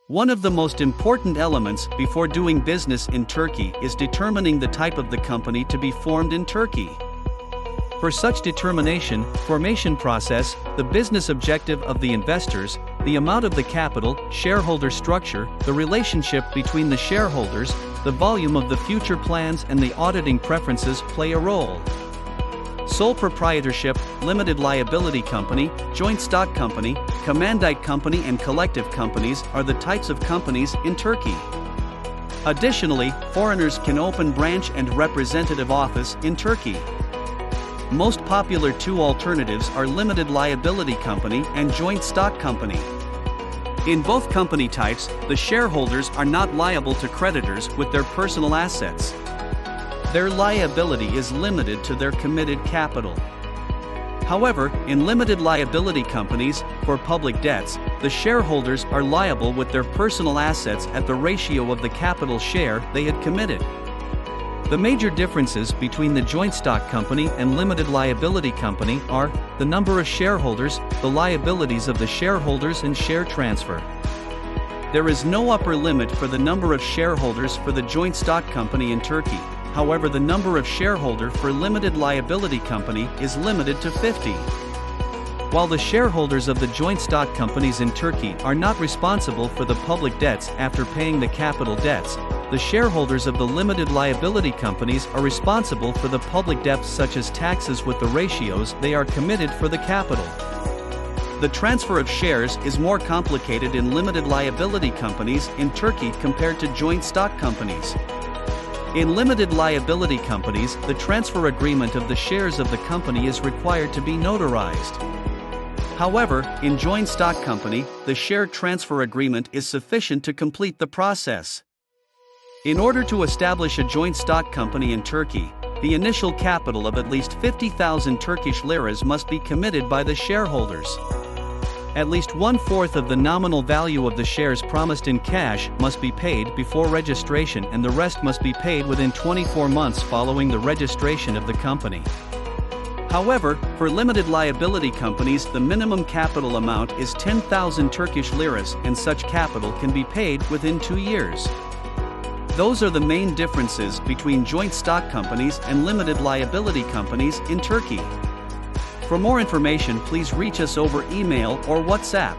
One of the most important elements before doing business in Turkey is determining the type of the company to be formed in Turkey. For such determination, formation process, the business objective of the investors, the amount of the capital, shareholder structure, the relationship between the shareholders, the volume of the future plans and the auditing preferences play a role. Sole proprietorship, limited liability company, joint stock company, commandite company and collective companies are the types of companies in Turkey. Additionally, foreigners can open branch and representative office in Turkey. Most popular two alternatives are limited liability company and joint stock company. In both company types, the shareholders are not liable to creditors with their personal assets. Their liability is limited to their committed capital. However, in limited liability companies, for public debts, the shareholders are liable with their personal assets at the ratio of the capital share they had committed. The major differences between the joint stock company and limited liability company are the number of shareholders, the liabilities of the shareholders and share transfer. There is no upper limit for the number of shareholders for the joint stock company in Turkey. However, the number of shareholder for limited liability company is limited to 50. While the shareholders of the joint stock companies in Turkey are not responsible for the public debts after paying the capital debts, the shareholders of the limited liability companies are responsible for the public debts such as taxes with the ratios they are committed for the capital. The transfer of shares is more complicated in limited liability companies in Turkey compared to joint stock companies. In limited liability companies, the transfer agreement of the shares of the company is required to be notarized. However, in joint stock company, the share transfer agreement is sufficient to complete the process. In order to establish a joint stock company in Turkey, the initial capital of at least 50,000 Turkish liras must be committed by the shareholders. At least 1/4 of the nominal value of the shares promised in cash must be paid before registration and the rest must be paid within 24 months following the registration of the company. However, for limited liability companies the minimum capital amount is 10,000 Turkish liras and such capital can be paid within 2 years. Those are the main differences between joint stock companies and limited liability companies in Turkey. For more information, please reach us over email or WhatsApp.